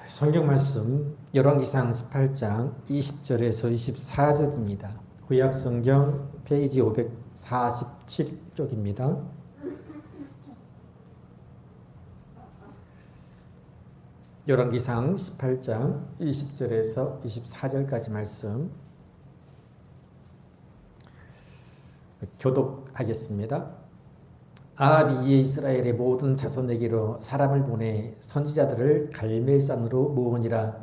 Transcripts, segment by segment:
성경 말씀 열왕기상 18장 20절에서 24절입니다. 구약 성경 페이지 547쪽입니다. 열왕기상 18장 20절에서 24절까지 말씀 교독하겠습니다. 아합이 이에 이스라엘의 모든 자손에게로 사람을 보내 선지자들을 갈멜산으로 모으니라.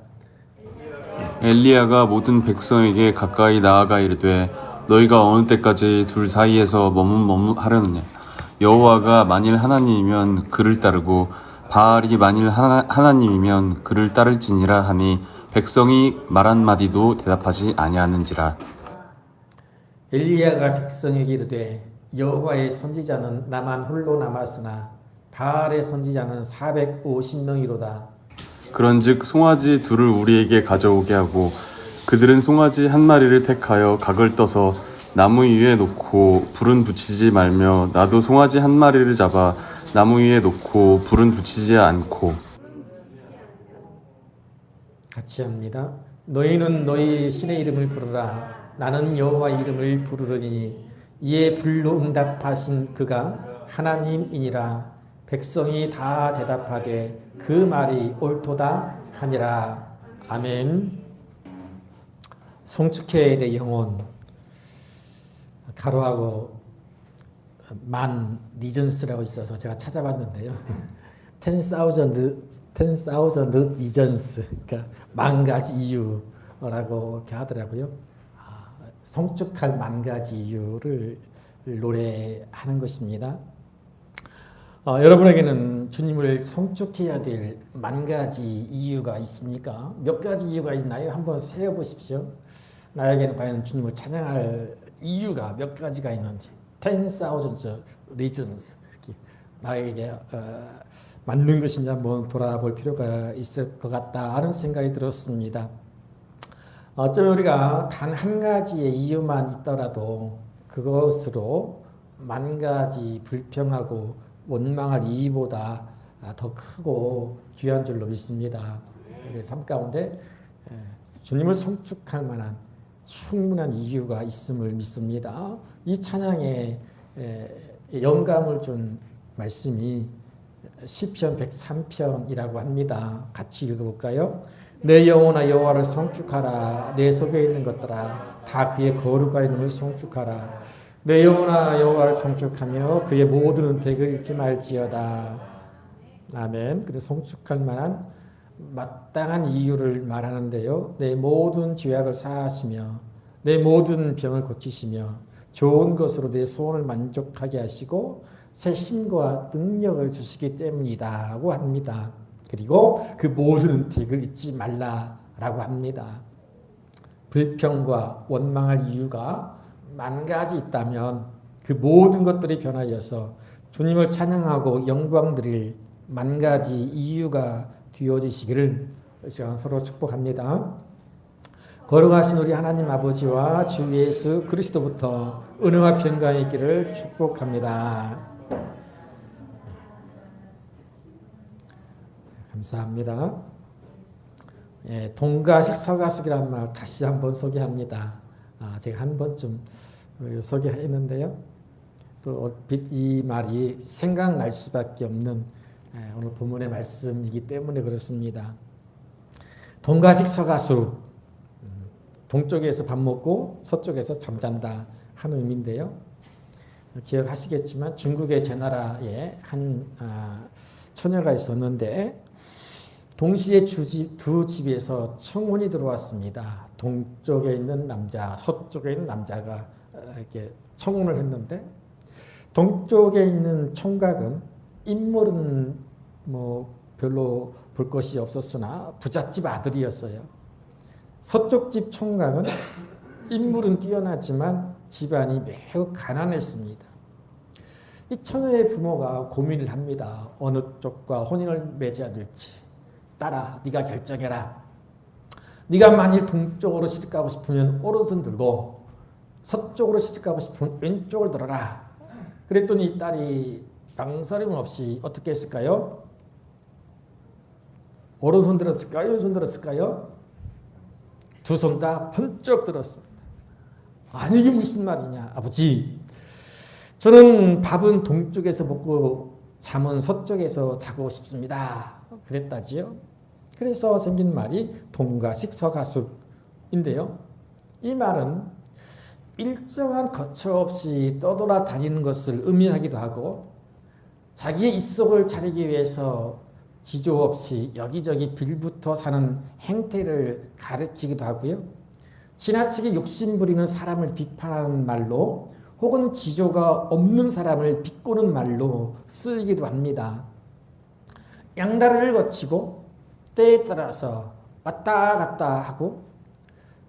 엘리야가 모든 백성에게 가까이 나아가 이르되 너희가 어느 때까지 둘 사이에서 머뭇머뭇하려느냐. 여호와가 만일 하나님이면 그를 따르고 바알이 만일 하나님이면 그를 따를지니라 하니 백성이 말 한마디도 대답하지 아니하는지라. 엘리야가 백성에게 이르되 여호와의 선지자는 나만 홀로 남았으나 바알의 선지자는 450명이로다. 그런즉 송아지 둘을 우리에게 가져오게 하고 그들은 송아지 한 마리를 택하여 각을 떠서 나무 위에 놓고 불은 붙이지 말며 나도 송아지 한 마리를 잡아 나무 위에 놓고 불은 붙이지 않고. 같이 합니다. 너희는 너희 신의 이름을 부르라. 나는 여호와 이름을 부르리니 이에 불로 응답하신 그가 하나님이니라. 백성이 다 대답하되 그 말이 옳도다 하니라. 아멘. 송축해 내 영혼, 가로하고 만 리전스라고 있어서 제가 찾아봤는데요. 10,000 reasons, 그러니까 만 가지 이유라고 이렇게 하더라고요. 송축할 만 가지 이유를 노래하는 것입니다. 여러분에게는 주님을 송축해야 될 만 가지 이유가 있습니까? 몇 가지 이유가 있나요? 한번 세어보십시오. 나에게는 과연 주님을 찬양할 이유가 몇 가지가 있는지. 10,000 reasons. 나에게 맞는 것인지 한번 돌아볼 필요가 있을 것 같다 하는 생각이 들었습니다. 어쩌면 우리가 단 한 가지의 이유만 있더라도 그것으로 만 가지 불평하고 원망할 이유보다 더 크고 귀한 줄로 믿습니다. 삶 가운데 주님을 송축할 만한 충분한 이유가 있음을 믿습니다. 이 찬양에 영감을 준 말씀이 시편 103편이라고 합니다. 같이 읽어볼까요? 내 영혼아 여호와를 송축하라. 내 속에 있는 것들아 다 그의 거룩한 이름을 송축하라. 내 영혼아 여호와를 송축하며 그의 모든 은택을 잊지 말지어다. 아멘. 그래서 송축할 만한 마땅한 이유를 말하는데요. 내 모든 죄악을 사하시며 내 모든 병을 고치시며 좋은 것으로 내 소원을 만족하게 하시고 새 힘과 능력을 주시기 때문이다고 합니다. 그리고 그 모든 은택을 잊지 말라라고 합니다. 불평과 원망할 이유가 만 가지 있다면 그 모든 것들이 변하여서 주님을 찬양하고 영광 드릴 만 가지 이유가 되어지시기를 서로 축복합니다. 거룩하신 우리 하나님 아버지와 주 예수 그리스도부터 은혜와 평강이 있기를 축복합니다. 감사합니다. 동가식 서가숙이라는 말 다시 한번 소개합니다. 제가 한 번쯤 소개했는데요. 또 이 말이 생각날 수밖에 없는 오늘 본문의 말씀이기 때문에 그렇습니다. 동가식 서가숙, 동쪽에서 밥 먹고 서쪽에서 잠잔다 하는 의미인데요. 기억하시겠지만 중국의 제나라에 한 처녀가 있었는데 동시에 두 집에서 청혼이 들어왔습니다. 동쪽에 있는 남자, 서쪽에 있는 남자가 이렇게 청혼을 했는데 동쪽에 있는 총각은 인물은 별로 볼 것이 없었으나 부잣집 아들이었어요. 서쪽 집 총각은 인물은 뛰어나지만 집안이 매우 가난했습니다. 이 처녀의 부모가 고민을 합니다. 어느 쪽과 혼인을 맺어야 될지. 딸아, 네가 결정해라. 네가 만일 동쪽으로 시집가고 싶으면 오른손 들고 서쪽으로 시집가고 싶으면 왼쪽을 들어라. 그랬더니 이 딸이 망설임 없이 어떻게 했을까요? 오른손 들었을까요? 왼손 들었을까요? 두 손 다 번쩍 들었습니다. 아니 이게 무슨 말이냐 아버지. 저는 밥은 동쪽에서 먹고 잠은 서쪽에서 자고 싶습니다. 그랬다지요. 그래서 생긴 말이 동가식 서가숙인데요. 이 말은 일정한 거처 없이 떠돌아다니는 것을 의미하기도 하고 자기의 입속을 차리기 위해서 지조 없이 여기저기 빌붙어 사는 행태를 가리키기도 하고요. 지나치게 욕심부리는 사람을 비판하는 말로 혹은 지조가 없는 사람을 비꼬는 말로 쓰이기도 합니다. 양다리를 거치고 때에 따라서 왔다 갔다 하고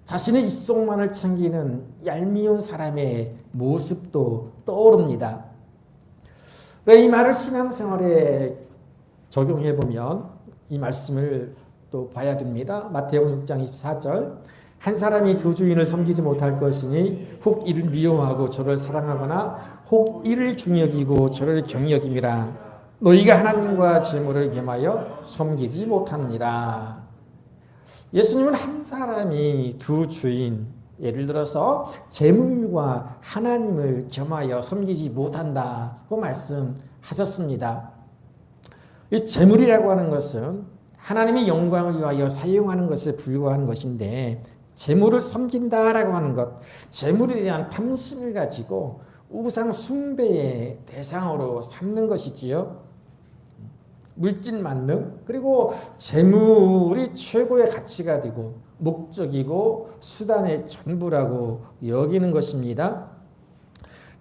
자신의 입속만을 챙기는 얄미운 사람의 모습도 떠오릅니다. 이 말을 신앙생활에 적용해보면 이 말씀을 또 봐야 됩니다. 마태복음 6장 24절 한 사람이 두 주인을 섬기지 못할 것이니 혹 이를 미워하고 저를 사랑하거나 혹 이를 중여기고 저를 경여김이라 너희가 하나님과 재물을 겸하여 섬기지 못하느니라. 예수님은 한 사람이 두 주인, 예를 들어서 재물과 하나님을 겸하여 섬기지 못한다고 말씀하셨습니다. 이 재물이라고 하는 것은 하나님의 영광을 위하여 사용하는 것에 불과한 것인데 재물을 섬긴다라고 하는 것, 재물에 대한 탐심을 가지고 우상 숭배의 대상으로 삼는 것이지요. 물질 만능, 그리고 재물이 최고의 가치가 되고 목적이고 수단의 전부라고 여기는 것입니다.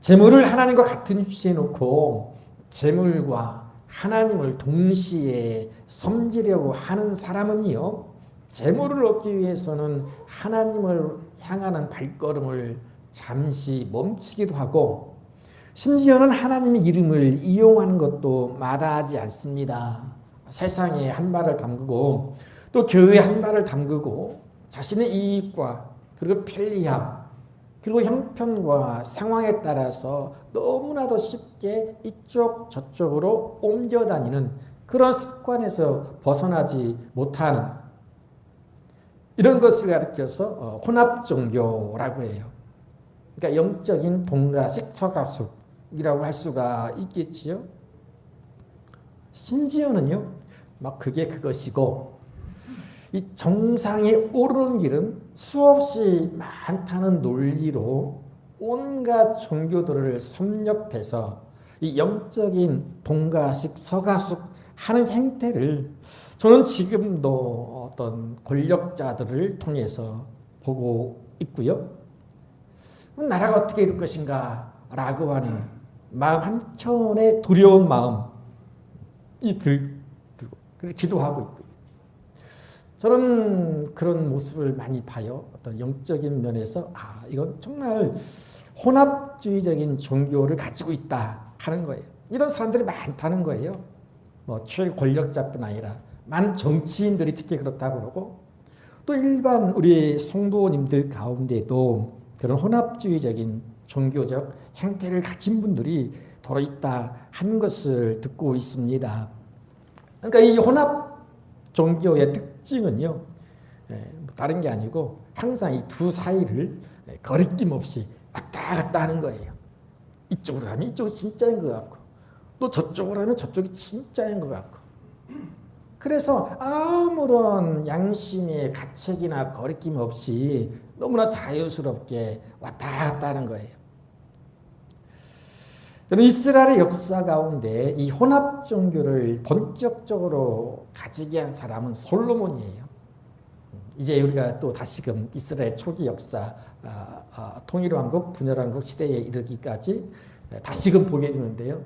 재물을 하나님과 같은 위치에 놓고 재물과 하나님을 동시에 섬기려고 하는 사람은요, 재물을 얻기 위해서는 하나님을 향하는 발걸음을 잠시 멈추기도 하고 심지어는 하나님의 이름을 이용하는 것도 마다하지 않습니다. 세상에 한 발을 담그고 또 교회에 한 발을 담그고 자신의 이익과 그리고 편리함 그리고 형편과 상황에 따라서 너무나도 쉽게 이쪽 저쪽으로 옮겨 다니는 그런 습관에서 벗어나지 못하는 이런 것을 가리켜서 혼합종교라고 해요. 그러니까 영적인 동가식 서가숙이라고 할 수가 있겠지요. 심지어는요, 막 그게 그것이고 이 정상에 오르는 길은 수없이 많다는 논리로 온갖 종교들을 섭렵해서 이 영적인 동가식 서가숙 하는 행태를 저는 지금도 어떤 권력자들을 통해서 보고 있고요. 나라가 어떻게 이룰 것인가 라고 하는 마음 한켠에 두려운 마음이 들고 기도하고 있고요. 저는 그런 모습을 많이 봐요. 어떤 영적인 면에서 이건 정말 혼합주의적인 종교를 가지고 있다 하는 거예요. 이런 사람들이 많다는 거예요. 뭐 최권력자뿐 아니라 많은 정치인들이 특히 그렇다고 그러고 또 일반 우리 성도님들 가운데도 그런 혼합주의적인 종교적 행태를 가진 분들이 더러 있다 하는 것을 듣고 있습니다. 그러니까 이 혼합 종교의 특징은요, 다른 게 아니고 항상 이 두 사이를 거리낌 없이 왔다 갔다 하는 거예요. 이쪽으로 가면 이쪽이 진짜인 것 같고 또 저쪽으로 하면 저쪽이 진짜인 것 같고 그래서 아무런 양심의 가책이나 거리낌 없이 너무나 자유스럽게 왔다 갔다 하는 거예요. 이스라엘의 역사 가운데 이 혼합 종교를 본격적으로 가지게 한 사람은 솔로몬이에요. 이제 우리가 또 다시금 이스라엘 초기 역사, 통일왕국, 분열왕국 시대에 이르기까지 다시금 보게 되는데요.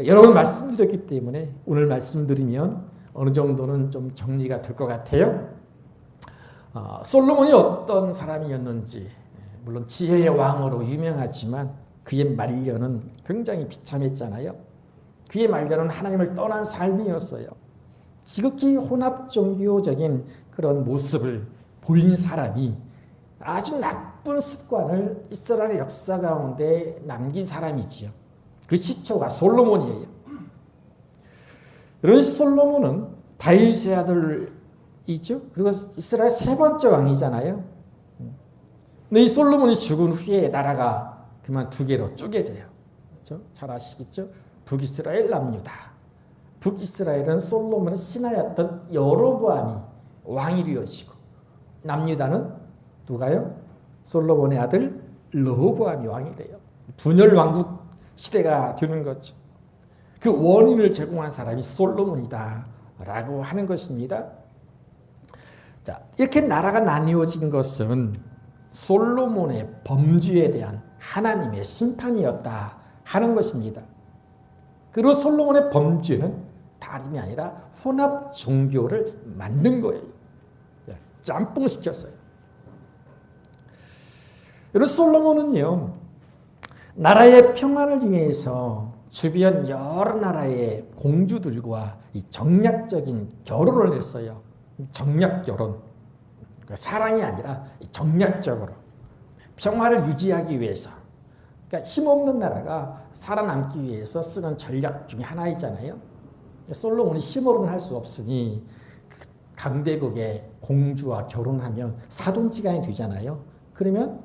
여러 번 말씀드렸기 때문에 오늘 말씀드리면 어느 정도는 좀 정리가 될 것 같아요. 솔로몬이 어떤 사람이었는지, 물론 지혜의 왕으로 유명하지만 그의 말년은 굉장히 비참했잖아요. 그의 말년은 하나님을 떠난 삶이었어요. 지극히 혼합 종교적인 그런 모습을 보인 사람이 아주 나쁜 습관을 이스라엘 역사 가운데 남긴 사람이지요. 그 시초가 솔로몬이에요. 그런 솔로몬은 다윗의 아들이죠. 그리고 이스라엘 세 번째 왕이잖아요. 근데 이 솔로몬이 죽은 후에 나라가 그만 두 개로 쪼개져요. 그렇죠? 잘 아시겠죠? 북이스라엘, 남유다. 북이스라엘은 솔로몬의 신하였던 여로보암이 왕이 되어지고, 남유다는 누가요? 솔로몬의 아들 르호보암이 왕이 돼요. 분열 왕국 시대가 되는 거죠. 그 원인을 제공한 사람이 솔로몬이다라고 하는 것입니다. 자, 이렇게 나라가 나뉘어진 것은 솔로몬의 범죄에 대한 하나님의 심판이었다 하는 것입니다. 그리고 솔로몬의 범죄는 다름이 아니라 혼합 종교를 만든 거예요. 짬뽕시켰어요. 그리고 솔로몬은요, 나라의 평안을 위해서 주변 여러 나라의 공주들과 이 정략적인 결혼을 했어요. 정략 결혼. 그러니까 사랑이 아니라 정략적으로 평화를 유지하기 위해서. 그러니까 힘없는 나라가 살아남기 위해서 쓰는 전략 중에 하나이잖아요. 솔로몬이 힘으로는 할 수 없으니 강대국의 공주와 결혼하면 사돈지간이 되잖아요. 그러면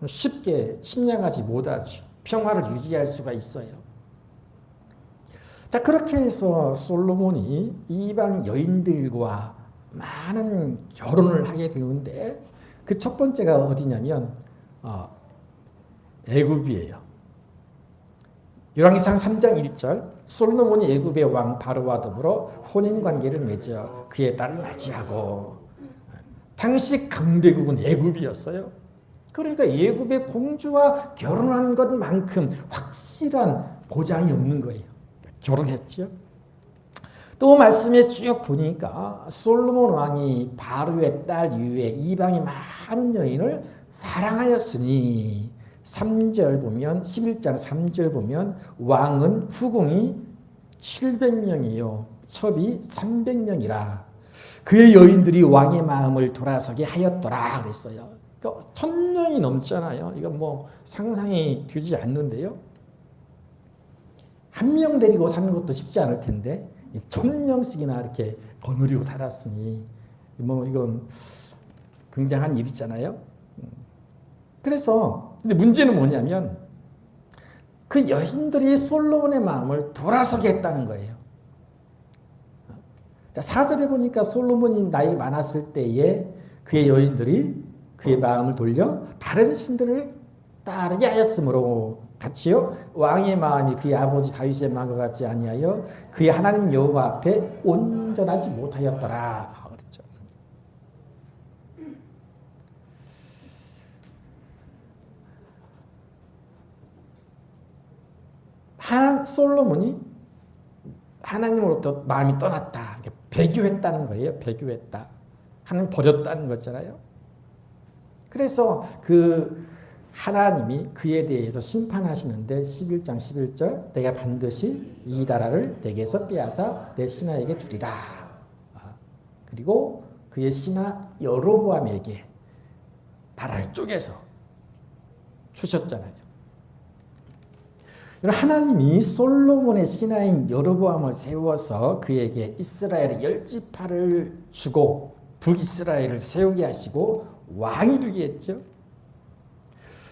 쉽게 침략하지 못하죠. 평화를 유지할 수가 있어요. 자, 그렇게 해서 솔로몬이 이방 여인들과 많은 결혼을 하게 되는데 그 첫 번째가 어디냐면 애굽이에요. 열왕기상 3장 1절 솔로몬이 애굽의 왕 바로와 더불어 혼인관계를 맺어 그의 딸을 맞이하고, 당시 강대국은 애굽이었어요. 그러니까 애굽의 공주와 결혼한 것만큼 확실한 보장이 없는 거예요. 결혼했죠. 또 말씀에 쭉 보니까 솔로몬 왕이 바로의 딸 이후에 이방의 많은 여인을 사랑하였으니 3절 보면 11장 3절 보면 왕은 후궁이 700명이요 첩이 300명이라 그의 여인들이 왕의 마음을 돌아서게 하였더라 그랬어요. 그러니까 1000명이 넘잖아요. 이건 뭐 상상이 되지 않는데요. 한 명 데리고 사는 것도 쉽지 않을 텐데 1000명씩이나 이렇게 거느리고 살았으니 뭐 이건 굉장한 일이잖아요. 그래서 근데 문제는 뭐냐면 그 여인들이 솔로몬의 마음을 돌아서게 했다는 거예요. 자, 4절에 보니까 솔로몬이 나이 많았을 때에 그의 여인들이 그의 마음을 돌려 다른 신들을 따르게 하였으므로 같이요 왕의 마음이 그의 아버지 다윗의 마음과 같지 아니하여 그의 하나님 여호와 앞에 온전하지 못하였더라 그랬죠. 솔로몬이 하나님으로부터 마음이 떠났다, 배교했다는 거예요. 배교했다. 하나님 버렸다는 거잖아요. 그래서 그 하나님이 그에 대해서 심판하시는데 11장 11절 내가 반드시 이 나라를 내게서 빼앗아 내 신하에게 주리라. 그리고 그의 신하 여로보암에게 나라를 쪼개서 주셨잖아요. 하나님이 솔로몬의 신하인 여로보암을 세워서 그에게 이스라엘의 10지파를 주고 북이스라엘을 세우게 하시고 왕이 되게 했죠.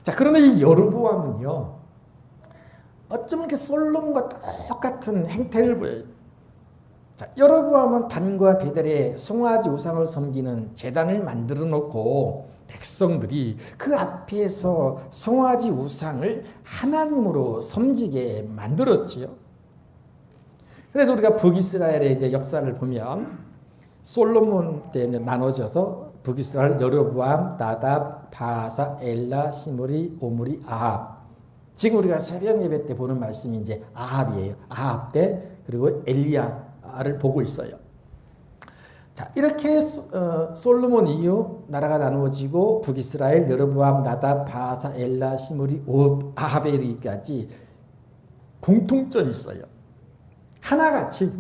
자, 그런데 이 여로보암은요, 어쩌면 그 솔로몬과 똑같은 행태를 보여요. 자, 여로보암은 단과 베델에 송아지 우상을 섬기는 제단을 만들어 놓고 백성들이 그 앞에서 송아지 우상을 하나님으로 섬기게 만들었지요. 그래서 우리가 북이스라엘의 이제 역사를 보면 솔로몬 때 나눠져서 북이스라엘 여로보암, 나답, 바사, 엘라, 시므리, 오므리, 아합. 지금 우리가 새벽 예배 때 보는 말씀이 이제 아합이에요. 아합 때 그리고 엘리야를 보고 있어요. 자, 이렇게 솔로몬 이후 나라가 나누어지고 북이스라엘, 여로보암, 나답, 바사, 엘라, 시므리, 아합에 이르기까지 공통점이 있어요. 하나같이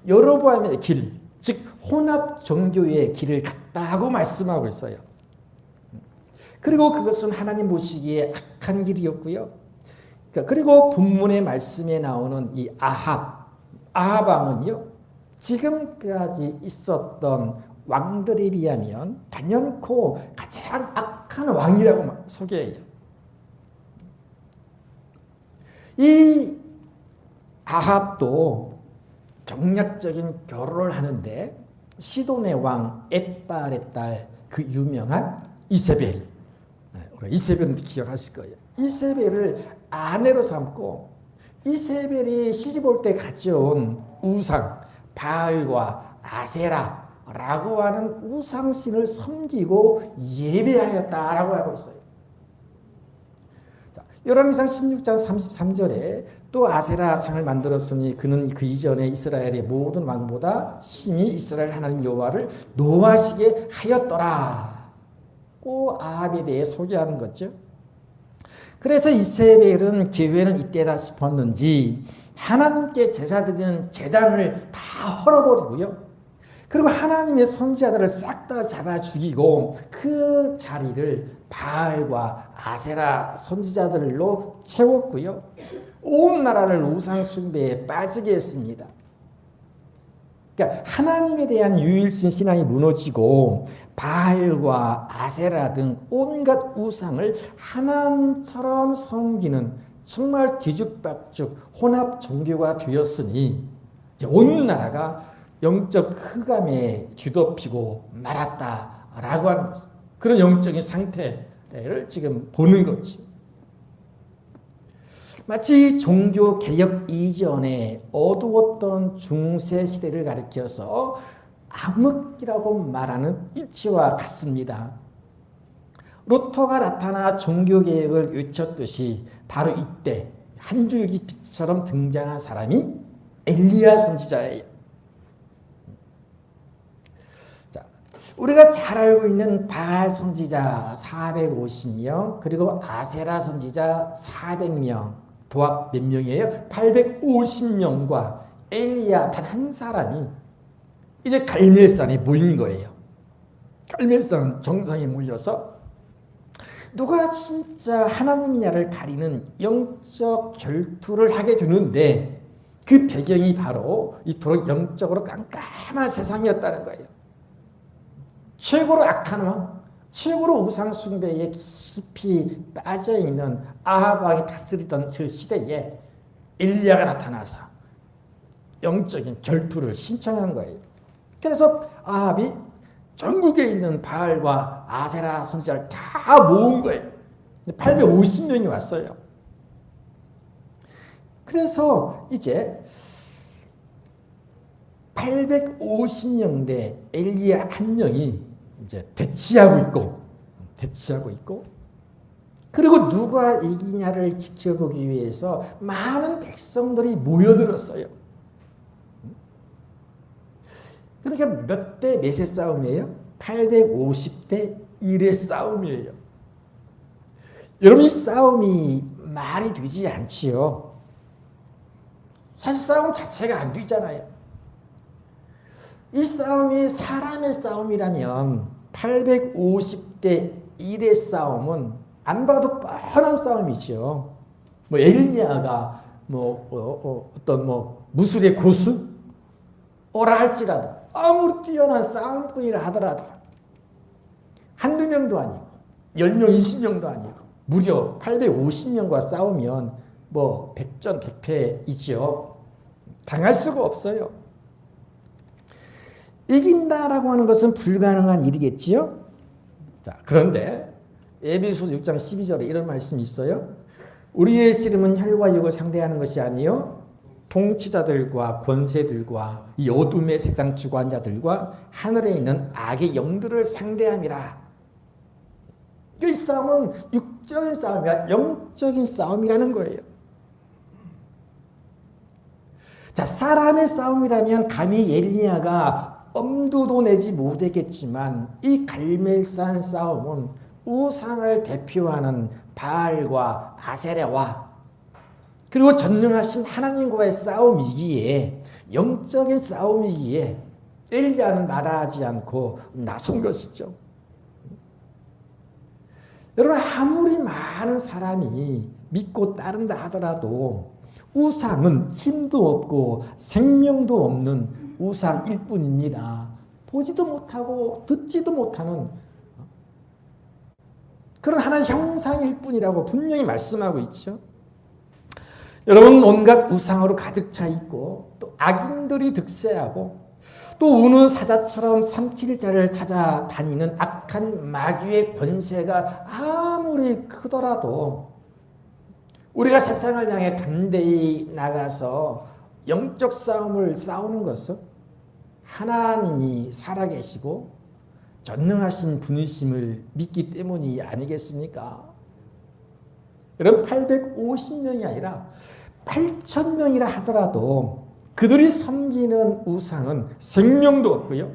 여로보암의 길, 즉 혼합 종교의 길을 갔다고 말씀하고 있어요. 그리고 그것은 하나님 보시기에 악한 길이었고요. 그리고 본문의 말씀에 나오는 이 아합 왕은요, 지금까지 있었던 왕들에 비하면 단연코 가장 악한 왕이라고 소개해요. 이 아합도 정략적인 결혼을 하는데 시돈의 왕 엣발의 딸 그 유명한 이세벨, 이세벨은 기억하실 거예요. 이세벨을 아내로 삼고 이세벨이 시집 올 때 가져온 우상 바알과 아세라라고 하는 우상신을 섬기고 예배하였다라고 하고 있어요. 열왕기상 16장 33절에 또 아세라 상을 만들었으니 그는 그 이전에 이스라엘의 모든 왕보다 심히 이스라엘 하나님 여호와를 노하시게 하였더라. 고 아합에 대해 소개하는 거죠. 그래서 이세벨은 기회는 이때다 싶었는지 하나님께 제사 드리는 제단을 다 헐어버리고요. 그리고 하나님의 선지자들을 싹 다 잡아 죽이고 그 자리를 바알과 아세라 선지자들로 채웠고요. 온 나라를 우상 숭배에 빠지게 했습니다. 그러니까 하나님에 대한 유일신 신앙이 무너지고 바알과 아세라 등 온갖 우상을 하나님처럼 섬기는 정말 뒤죽박죽 혼합 종교가 되었으니 이제 온 나라가 영적 흑암에 뒤덮이고 말았다라고 하는 것. 그런 영적인 상태를 지금 보는 거지. 마치 종교 개혁 이전에 어두웠던 중세 시대를 가리켜서 암흑기라고 말하는 이치와 같습니다. 루터가 나타나 종교 개혁을 외쳤듯이 바로 이때 한 줄기 빛처럼 등장한 사람이 엘리야 선지자예요. 우리가 잘 알고 있는 바알 선지자 450명 그리고 아세라 선지자 400명 도합 몇 명이에요? 850명과 엘리야 단 한 사람이 이제 갈멜산에 모인 거예요. 갈멜산 정상에 모여서 누가 진짜 하나님이냐를 가리는 영적 결투를 하게 되는데 그 배경이 바로 이토록 영적으로 깜깜한 세상이었다는 거예요. 최고로 악한 왕, 최고로 우상 숭배에 깊이 빠져있는 아합 왕이 다스리던 그 시대에 엘리야가 나타나서 영적인 결투를 신청한 거예요. 그래서 아합이 전국에 있는 바알과 아세라 선지자를 다 모은 거예요. 850명이 왔어요. 그래서 이제 850명 대 엘리야 한 명이 이제 대치하고 있고 그리고 누가 이기냐를 지켜보기 위해서 많은 백성들이 모여들었어요. 그러니까 몇 대 몇의 싸움이에요? 850대 1의 싸움이에요. 여러분 이 싸움이 말이 되지 않지요. 사실 싸움 자체가 안 되잖아요. 이 싸움이 사람의 싸움이라면 850대 1의 싸움은 안 봐도 뻔한 싸움이죠. 뭐 엘리야가 어떤 무술의 고수? 오라 할지라도 아무리 뛰어난 싸움꾼이라 하더라도 한두 명도 아니고 10명, 20명도 아니고 무려 850명과 싸우면 뭐 백전백패이지요. 당할 수가 없어요. 이긴다라고 하는 것은 불가능한 일이겠지요. 자, 그런데 에베소서 6장 12절에 이런 말씀이 있어요. 우리의 씨름은 혈과 육을 상대하는 것이 아니요 통치자들과 권세들과 이 어둠의 세상 주관자들과 하늘에 있는 악의 영들을 상대함이라. 이 싸움은 육적인 싸움이 아니라 영적인 싸움이라는 거예요. 자, 사람의 싸움이라면 감히 엘리야가 엄두도 내지 못했겠지만 이 갈멜산 싸움은 우상을 대표하는 바알과 아세라와 그리고 전능하신 하나님과의 싸움이기에 영적인 싸움이기에 엘리야는 마다하지 않고 나선 것이죠. 여러분 아무리 많은 사람이 믿고 따른다 하더라도 우상은 힘도 없고 생명도 없는 우상일 뿐입니다. 보지도 못하고 듣지도 못하는 그런 하나의 형상일 뿐이라고 분명히 말씀하고 있죠. 여러분, 온갖 우상으로 가득 차 있고 또 악인들이 득세하고 또 우는 사자처럼 삼킬자를 찾아다니는 악한 마귀의 권세가 아무리 크더라도 우리가 세상을 향해 담대히 나가서 영적 싸움을 싸우는 것은 하나님이 살아계시고 전능하신 분이심을 믿기 때문이 아니겠습니까? 여러분, 850명이 아니라 8,000명이라 하더라도 그들이 섬기는 우상은 생명도 없고요,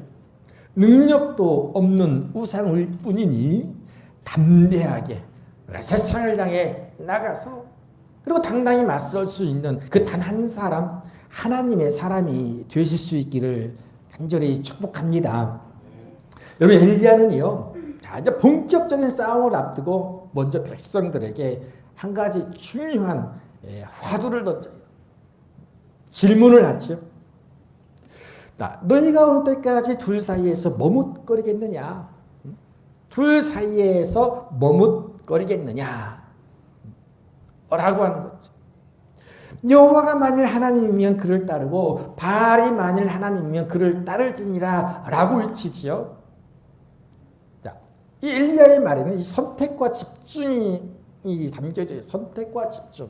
능력도 없는 우상일 뿐이니 담대하게 세상을 향해 나가서 그리고 당당히 맞설 수 있는 그 단 한 사람, 하나님의 사람이 되실 수 있기를 간절히 축복합니다. 여러분, 엘리야는요, 자, 이제 본격적인 싸움을 앞두고 먼저 백성들에게 한 가지 중요한 화두를 던져요. 질문을 하죠. 너희가 올 때까지 둘 사이에서 머뭇거리겠느냐? 둘 사이에서 머뭇거리겠느냐? 라고 하는 거죠. 여호와가 만일 하나님이면 그를 따르고 바알이 만일 하나님이면 그를 따를지니라 라고 외치지요. 자, 이 엘리야의 말에는 이 선택과 집중이 담겨져 있어요. 선택과 집중.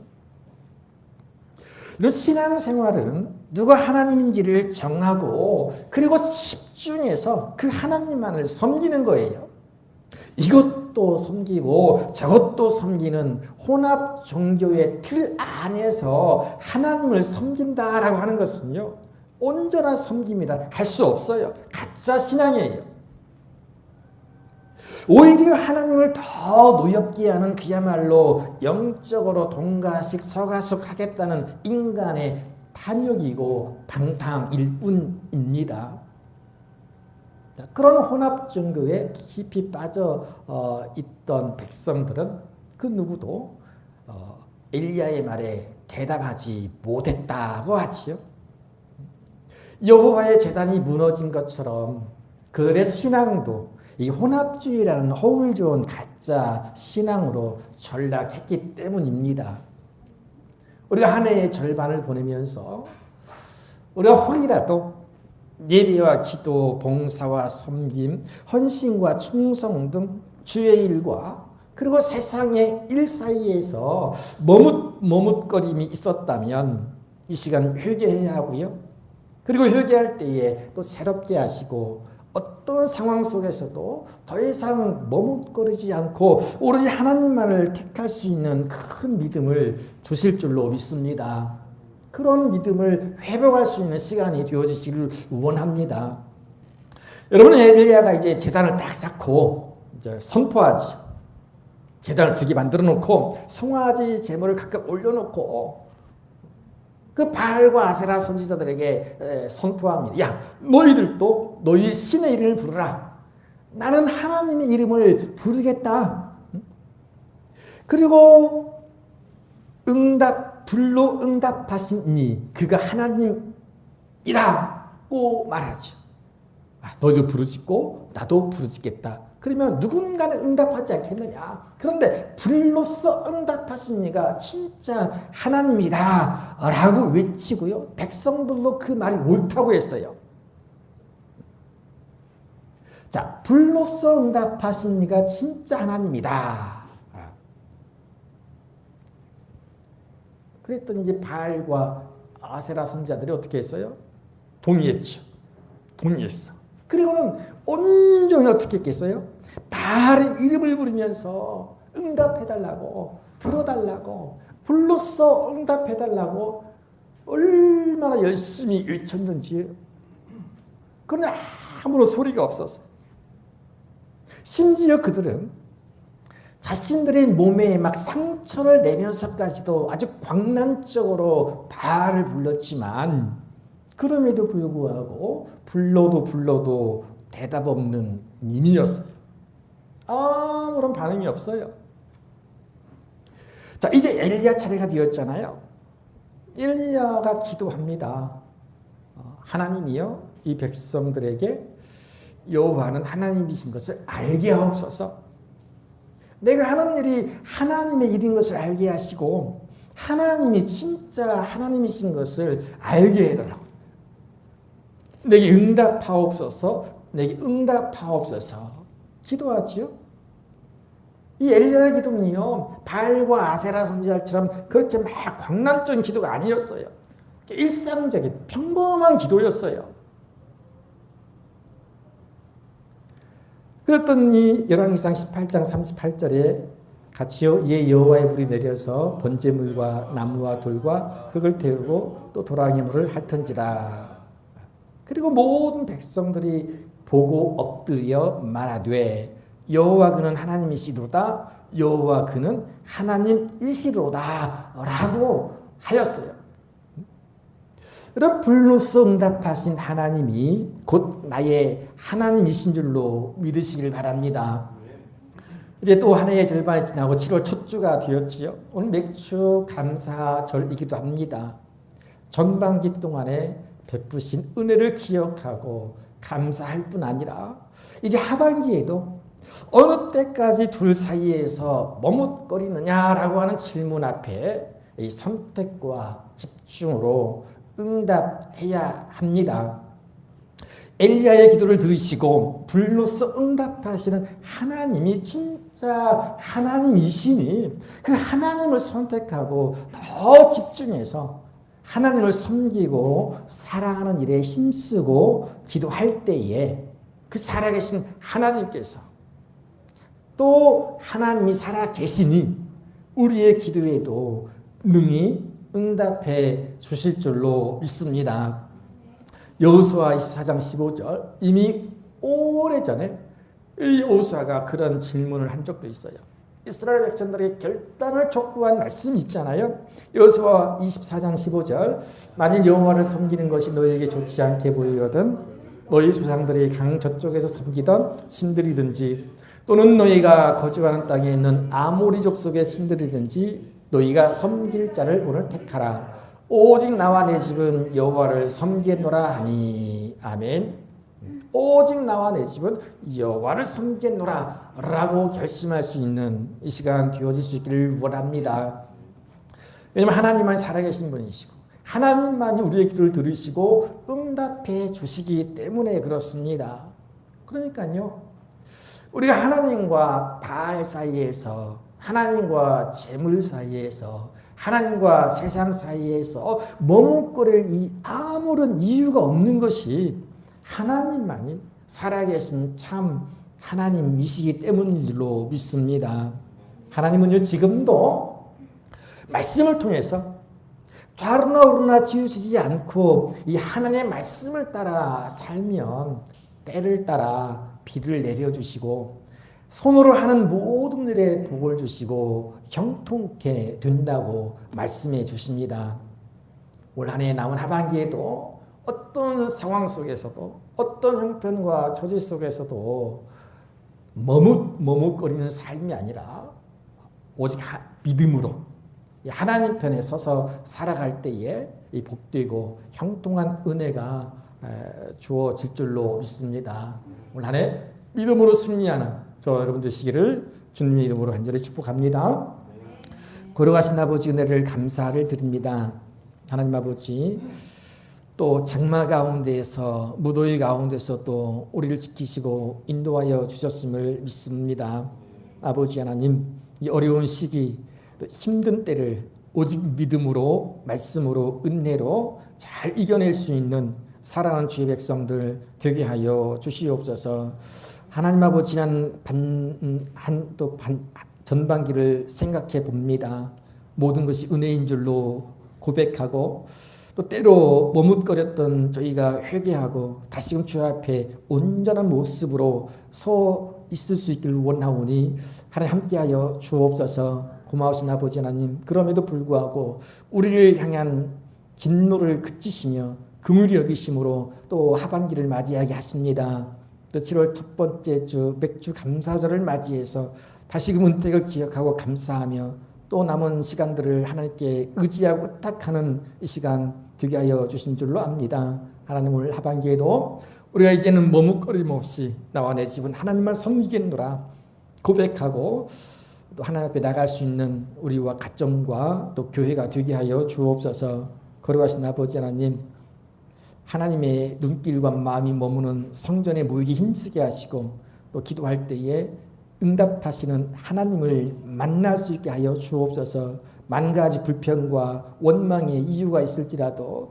이런 신앙생활은 누가 하나님인지를 정하고 그리고 집중해서 그 하나님만을 섬기는 거예요. 이것도 섬기고 저것도 섬기는 혼합 종교의 틀 안에서 하나님을 섬긴다라고 하는 것은요, 온전한 섬김이라 할 수 없어요. 가짜 신앙이에요. 오히려 하나님을 더 노엽게 하는 그야말로 영적으로 동가식 서가숙 하겠다는 인간의 탐욕이고 방탕일 뿐입니다. 그런 혼합 종교에 깊이 빠져 있던 백성들은 그 누구도 엘리야의 말에 대답하지 못했다고 하지요. 여호와의 제단이 무너진 것처럼 그들의 신앙도 이 혼합주의라는 허울 좋은 가짜 신앙으로 전락했기 때문입니다. 우리가 한 해의 절반을 보내면서 우리가 혹이라도 예배와 기도, 봉사와 섬김, 헌신과 충성 등 주의 일과 그리고 세상의 일 사이에서 머뭇거림이 있었다면 이 시간 회개해야 하고요. 그리고 회개할 때에 또 새롭게 하시고 어떤 상황 속에서도 더 이상 머뭇거리지 않고 오로지 하나님만을 택할 수 있는 큰 믿음을 주실 줄로 믿습니다. 그런 믿음을 회복할 수 있는 시간이 되어지시길 원합니다. 여러분, 엘리야가 이제 제단을 딱 쌓고 이제 선포하지. 제단을 2개 만들어 놓고 송아지 제물을 각각 올려놓고 그 바알과 아세라 선지자들에게 선포합니다. 야, 너희들도 너희 신의 이름을 부르라. 나는 하나님의 이름을 부르겠다. 그리고 불로 응답하신 이 그가 하나님이라고 말하죠. 너희도 부르짖고 나도 부르짖겠다. 그러면 누군가는 응답하지 않겠느냐. 그런데 불로서 응답하신 이가 진짜 하나님이다 라고 외치고요, 백성들도 그 말이 옳다고 했어요. 자, 불로서 응답하신 이가 진짜 하나님이다. 그랬더니 이제 바알과 아세라 선지자들이 어떻게 했어요? 동의했죠. 동의했어. 그리고는 온전히 어떻게 했겠어요? 바알의 이름을 부르면서 응답해달라고, 들어달라고, 불로써 응답해달라고 얼마나 열심히 외쳤는지. 그러나 아무런 소리가 없었어요. 심지어 그들은 자신들의 몸에 막 상처를 내면서까지도 아주 광란적으로 바알을 불렀지만 그럼에도 불구하고 불러도 대답 없는 님이었어요. 아무런 반응이 없어요. 자, 이제 엘리야 차례가 되었잖아요. 엘리야가 기도합니다. 하나님이여, 이 백성들에게 여호와는 하나님이신 것을 알게 하옵소서. 내가 하는 일이 하나님의 일인 것을 알게 하시고 하나님이 진짜 하나님이신 것을 알게 해달라고. 내게 응답하옵소서. 내게 응답하옵소서. 기도하지요. 이 엘리야의 기도는요, 바알과 아세라 선지자처럼 그렇게 막 광란적인 기도가 아니었어요. 일상적인 평범한 기도였어요. 그랬더니 열왕기상 18장 38절에 같이요, 이에 여호와의 불이 내려서 번제물과 나무와 돌과 흙을 태우고 또 도랑의 물을 핥은지라. 그리고 모든 백성들이 보고 엎드려 말하되 여호와 그는 하나님이시로다. 여호와 그는 하나님이시로다 라고 하였어요. 그럼 불로써 응답하신 하나님이 곧 나의 하나님이신 줄로 믿으시길 바랍니다. 이제 또 한 해의 절반이 지나고 7월 첫 주가 되었지요. 오늘 맥주 감사절이기도 합니다. 전반기 동안에 베푸신 은혜를 기억하고 감사할 뿐 아니라 이제 하반기에도 어느 때까지 둘 사이에서 머뭇거리느냐라고 하는 질문 앞에 이 선택과 집중으로 응답해야 합니다. 엘리야의 기도를 들으시고 불로써 응답하시는 하나님이 진짜 하나님이시니 그 하나님을 선택하고 더 집중해서 하나님을 섬기고 사랑하는 일에 힘쓰고 기도할 때에 그 살아계신 하나님께서 또 하나님이 살아계시니 우리의 기도에도 능히 응답해 주실 줄로 믿습니다. 여호수아 24장 15절, 이미 오래전에 이 여호수아가 그런 질문을 한 적도 있어요. 이스라엘 백성들에게 결단을 촉구한 말씀이 있잖아요. 여호수아 24장 15절, 만일 여호와를 섬기는 것이 너희에게 좋지 않게 보이거든 너희 조상들이 강 저쪽에서 섬기던 신들이든지 또는 너희가 거주하는 땅에 있는 아모리 족속의 신들이든지 너희가 섬길 자를 오늘 택하라. 오직 나와 내 집은 여호와를 섬기노라 하니. 아멘. 오직 나와 내 집은 여호와를 섬기노라 라고 결심할 수 있는 이 시간 되어질 수 있기를 원합니다. 왜냐하면 하나님만 살아계신 분이시고 하나님만이 우리의 기도를 들으시고 응답해 주시기 때문에 그렇습니다. 그러니까요, 우리가 하나님과 바알 사이에서, 하나님과 재물 사이에서, 하나님과 세상 사이에서 머뭇거릴 이 아무런 이유가 없는 것이 하나님만이 살아계신 참 하나님이시기 때문인 줄로 믿습니다. 하나님은요, 지금도 말씀을 통해서 좌로나 우로나 치우치지 않고 이 하나님의 말씀을 따라 살면 때를 따라 비를 내려주시고 손으로 하는 모든 일에 복을 주시고 형통케 된다고 말씀해 주십니다. 올 한 해 남은 하반기에도 어떤 상황 속에서도 어떤 형편과 처지 속에서도 머뭇거리는 삶이 아니라 오직 믿음으로 하나님 편에 서서 살아갈 때에 이 복되고 형통한 은혜가 주어질 줄로 믿습니다. 올 한 해 믿음으로 승리하는 저 여러분 되시기를 주님의 이름으로 간절히 축복합니다. 거룩하신 아버지 은혜를 감사를 드립니다. 하나님 아버지, 또 장마 가운데에서 무더위 가운데서 또 우리를 지키시고 인도하여 주셨음을 믿습니다. 아버지 하나님, 이 어려운 시기, 힘든 때를 오직 믿음으로, 말씀으로, 은혜로 잘 이겨낼 수 있는 사랑하는 주의 백성들 되게 하여 주시옵소서. 하나님 아버지, 지난 전반기를 생각해 봅니다. 모든 것이 은혜인 줄로 고백하고 또 때로 머뭇거렸던 저희가 회개하고 다시금 주 앞에 온전한 모습으로 서 있을 수 있기를 원하오니 하나님 함께하여 주옵소서. 고마우신 아버지 하나님, 그럼에도 불구하고 우리를 향한 진노를 그치시며 긍휼히 여기심으로 또 하반기를 맞이하게 하십니다. 또 7월 첫 번째 주 맥주 감사절을 맞이해서 다시금 은택을 기억하고 감사하며 또 남은 시간들을 하나님께 의지하고 의탁하는 이 시간 되게 하여 주신 줄로 압니다. 하나님을 하반기에도 우리가 이제는 머뭇거림 없이 나와 내 집은 하나님만 섬기겠노라 고백하고 또 하나님 앞에 나갈 수 있는 우리와 가정과 또 교회가 되게 하여 주옵소서. 거룩하신 아버지 하나님, 하나님의 눈길과 마음이 머무는 성전에 모이기 힘쓰게 하시고 또 기도할 때에 응답하시는 하나님을 만날 수 있게 하여 주옵소서. 만 가지 불평과 원망의 이유가 있을지라도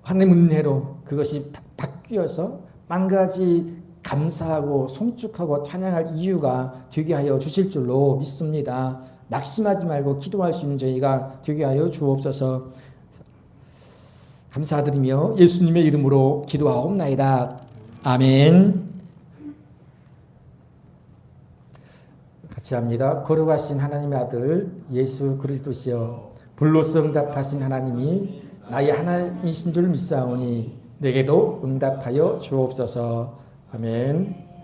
하나님 은혜로 그것이 바뀌어서 만 가지 감사하고 송축하고 찬양할 이유가 되게 하여 주실 줄로 믿습니다. 낙심하지 말고 기도할 수 있는 저희가 되게 하여 주옵소서. 감사드리며 예수님의 이름으로 기도하옵나이다. 아멘. 같이 합니다. 거룩하신 하나님의 아들 예수 그리스도시여, 불로서 응답하신 하나님이 나의 하나님이신 줄 믿사오니 내게도 응답하여 주옵소서. 아멘.